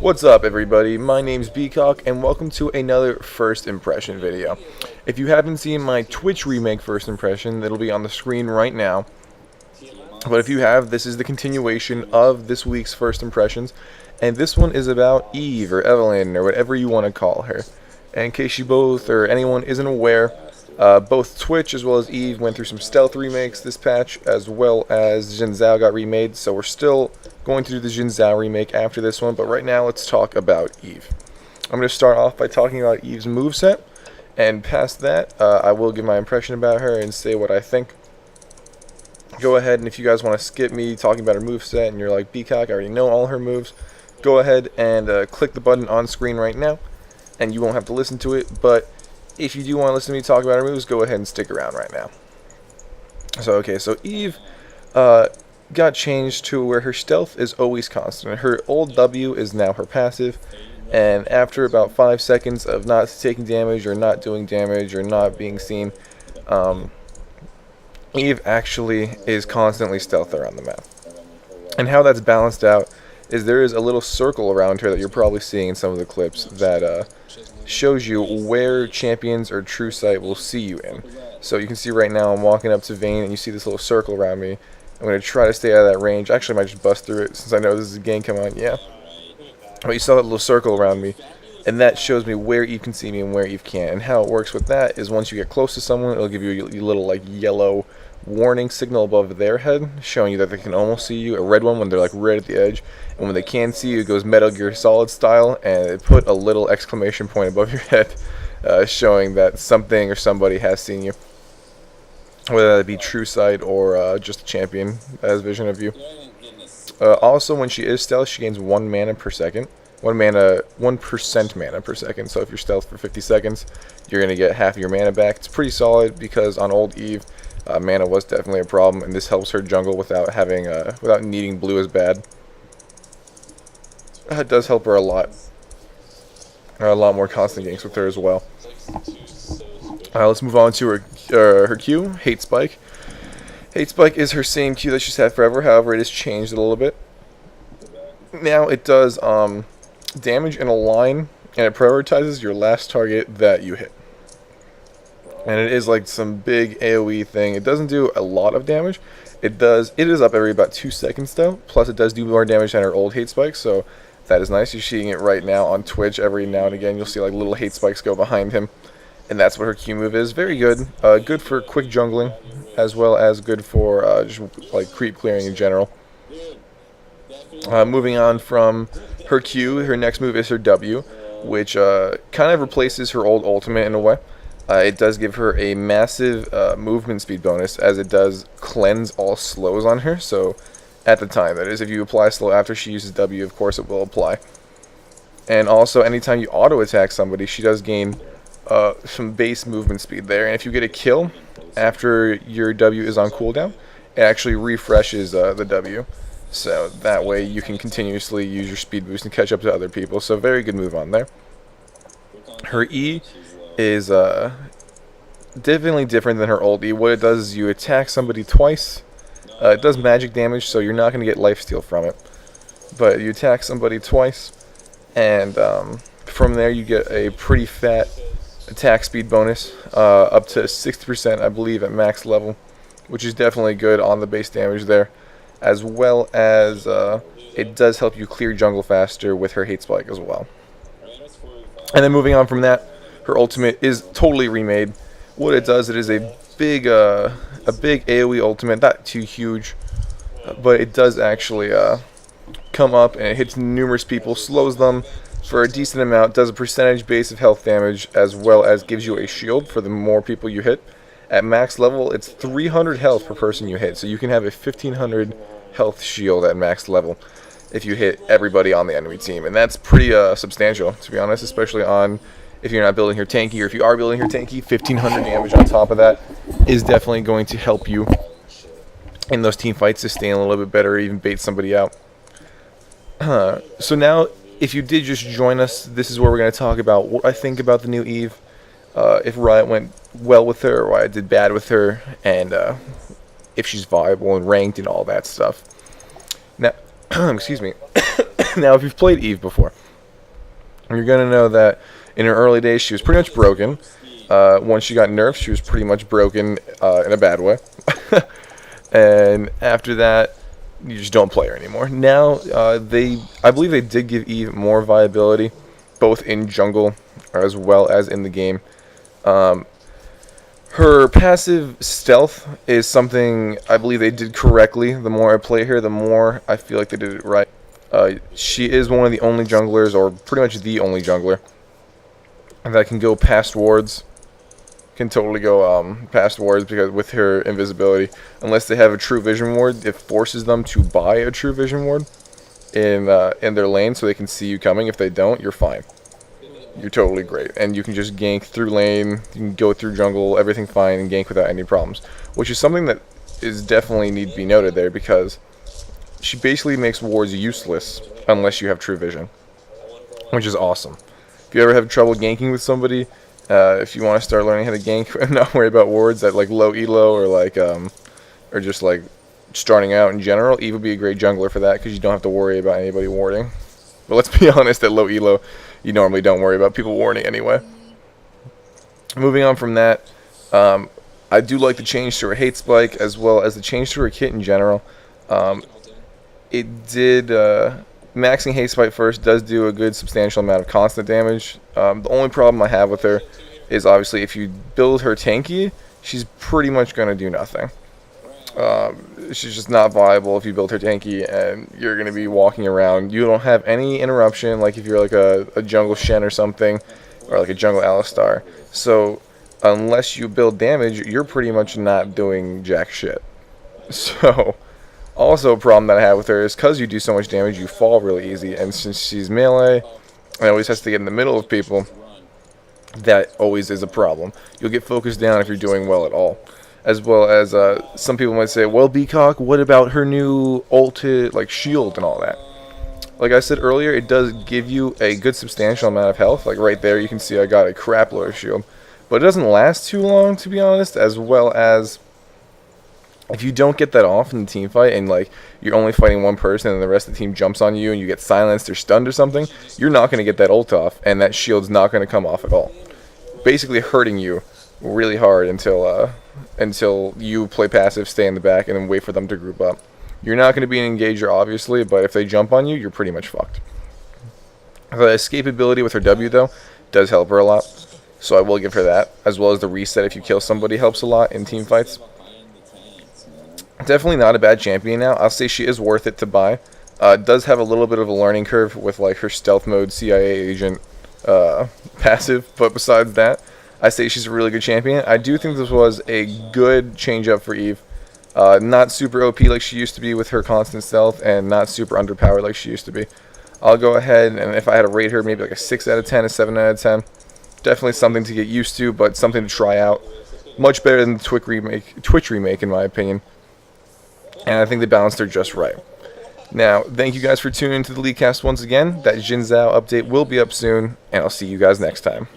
What's up, everybody? My name's Beacock, and welcome to another first impression video. If you haven't seen my Twitch remake first impression, it'll be on the screen right now. But if you have, this is the continuation of this week's first impressions, and this one is about Eve, or Evelyn, or whatever you want to call her. And in case you both, or anyone isn't aware, both Twitch as well as Eve went through some stealth remakes this patch, as well as Jin Zhao got remade, so we're still going to do the Jin Zhao remake after this one, but right now let's talk about Eve. I'm going to start off by talking about Eve's moveset, and past that, I will give my impression about her and say what I think. Go ahead, and if you guys want to skip me talking about her moveset and you're like, Beacock, I already know all her moves, go ahead and click the button on screen right now, and you won't have to listen to it, but if you do want to listen to me talk about her moves, go ahead and stick around right now. So Eve got changed to where her stealth is always constant. Her old W is now her passive, and after about 5 seconds of not taking damage or not doing damage or not being seen, Eve actually is constantly stealth around the map. And how that's balanced out is there is a little circle around her that you're probably seeing in some of the clips that shows you where champions or true sight will see you in. So you can see right now I'm walking up to Vayne and you see this little circle around me. I'm going to try to stay out of that range. Actually, I might just bust through it since I know this is a game come on. Yeah. But you saw that little circle around me, and that shows me where Eve can see me and where Eve can't. And how it works with that is once you get close to someone, it'll give you a little like yellow warning signal above their head, showing you that they can almost see you. A red one when they're like right at the edge, and when they can see you, it goes Metal Gear Solid style, and it put a little exclamation point above your head, showing that something or somebody has seen you. Whether that be true sight or just a champion that has vision of you. Also, when she is stealth, she gains 1 mana per second. 1% mana per second. So if you're stealth for 50 seconds, you're going to get half of your mana back. It's pretty solid because on old Eve, mana was definitely a problem, and this helps her jungle without having without needing blue as bad. It does help her a lot. A lot more constant ganks with her as well. Let's move on to her Q, Hate Spike. Hate Spike is her same Q that she's had forever, however it has changed a little bit. Now it does damage in a line, and it prioritizes your last target that you hit. And it is like some big AoE thing. It doesn't do a lot of damage. It is up every about 2 seconds though, plus it does do more damage than her old Hate Spike, so that is nice. You're seeing it right now on Twitch. Every now and again you'll see like little Hate Spikes go behind him. And that's what her Q move is. Very good. Good for quick jungling, as well as good for just like creep clearing in general. Moving on from her Q, her next move is her W, which kind of replaces her old ultimate in a way. It does give her a massive movement speed bonus, as it does cleanse all slows on her. So at the time, that is, if you apply slow after she uses W, of course it will apply. And also, anytime you auto attack somebody, she does gain some base movement speed there, and if you get a kill after your W is on cooldown, it actually refreshes the W, so that way you can continuously use your speed boost and catch up to other people. So very good move on there. Her E is definitely different than her old E. What it does is you attack somebody twice. It does magic damage, so you're not going to get lifesteal from it, but you attack somebody twice, and from there you get a pretty fat attack speed bonus, up to 60% I believe at max level, which is definitely good on the base damage there, as well as it does help you clear jungle faster with her Hate Spike as well. And then moving on from that, her ultimate is totally remade. What it does, it is a big AoE ultimate, not too huge, but it does actually come up and it hits numerous people, slows them for a decent amount, does a percentage base of health damage, as well as gives you a shield for the more people you hit. At max level, it's 300 health per person you hit, so you can have a 1500 health shield at max level if you hit everybody on the enemy team, and that's pretty substantial, to be honest, especially on if you're not building her tanky, or if you are building her tanky, 1500 damage on top of that is definitely going to help you in those team fights to stay a little bit better, or even bait somebody out. So now, if you did just join us, this is where we're going to talk about what I think about the new Eve, if Riot went well with her, or why I did bad with her, and if she's viable and ranked and all that stuff. Now, excuse me. Now, if you've played Eve before, You're going to know that in her early days, she was pretty much broken. Once she got nerfed, she was pretty much broken in a bad way. And after that, you just don't play her anymore. Now, I believe they did give Eve more viability, both in jungle as well as in the game. Her passive stealth is something I believe they did correctly. The more I play her, the more I feel like they did it right. She is one of the only junglers, or pretty much the only jungler, that can go past wards. Can totally go past wards because with her invisibility, unless they have a true vision ward, it forces them to buy a true vision ward in their lane so they can see you coming. If they don't, you're fine. You're totally great, and you can just gank through lane. You can go through jungle, everything fine, and gank without any problems. Which is something that is definitely need to be noted there, because she basically makes wards useless unless you have true vision, which is awesome. If you ever have trouble ganking with somebody, if you want to start learning how to gank and not worry about wards at like low elo or just like starting out in general, Eve would be a great jungler for that because you don't have to worry about anybody warding. But let's be honest, at low elo, you normally don't worry about people warding anyway. Moving on from that, I do like the change to her hate spike as well as the change to her kit in general. It did maxing hate spike first does do a good substantial amount of constant damage. The only problem I have with her is obviously if you build her tanky, she's pretty much going to do nothing. She's just not viable if you build her tanky, and you're going to be walking around. You don't have any interruption like if you're like a jungle Shen or something, or like a jungle Alistar. So unless you build damage, you're pretty much not doing jack shit. So also a problem that I have with her is because you do so much damage, you fall really easy, and since she's melee and always has to get in the middle of people, that always is a problem. You'll get focused down if you're doing well at all. As well as some people might say, well, Beacock, what about her new ulted like shield and all that? Like I said earlier, it does give you a good substantial amount of health. Like right there, you can see I got a crap load of shield. But it doesn't last too long, to be honest, as well as if you don't get that off in the team fight and like you're only fighting one person and the rest of the team jumps on you and you get silenced or stunned or something, you're not going to get that ult off, and that shield's not going to come off at all. Basically hurting you really hard until you play passive, stay in the back, and then wait for them to group up. You're not going to be an engager, obviously, but if they jump on you, you're pretty much fucked. The escapability with her W, though, does help her a lot, so I will give her that, as well as the reset if you kill somebody helps a lot in team fights. Definitely not a bad champion now. I'll say she is worth it to buy. Does have a little bit of a learning curve with like her stealth mode CIA agent passive, but besides that, I say she's a really good champion. I do think this was a good change up for Eve. Not super OP like she used to be with her constant stealth, and not super underpowered like she used to be. I'll go ahead, and if I had to rate her, maybe like a 6 out of 10, a 7 out of 10. Definitely something to get used to, but something to try out. Much better than the Twitch remake in my opinion. And I think they balanced her just right. Now, thank you guys for tuning into the Leaguecast once again. That Jin Zhao update will be up soon, and I'll see you guys next time.